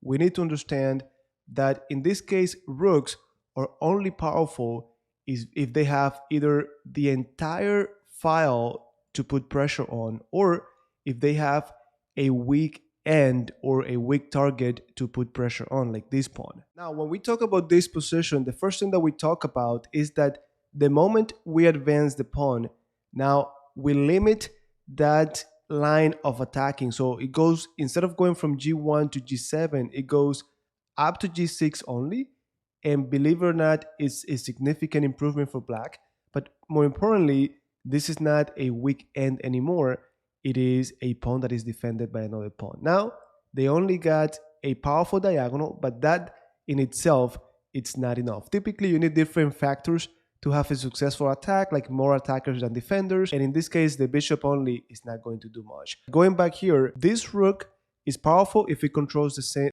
we need to understand that in this case, rooks are only powerful is if they have either the entire file to put pressure on, or if they have a weak end or a weak target to put pressure on, like this pawn. Now, when we talk about this position, the first thing that we talk about is that the moment we advance the pawn, now we limit that line of attacking. So it goes, instead of going from g1 to g7, it goes up to g6 only. And believe it or not, it's a significant improvement for black. But more importantly, this is not a weak end anymore. It is a pawn that is defended by another pawn. Now, they only got a powerful diagonal, but that in itself, it's not enough. Typically, you need different factors to have a successful attack, like more attackers than defenders. And in this case, the bishop only is not going to do much. Going back here, this rook is powerful if it controls the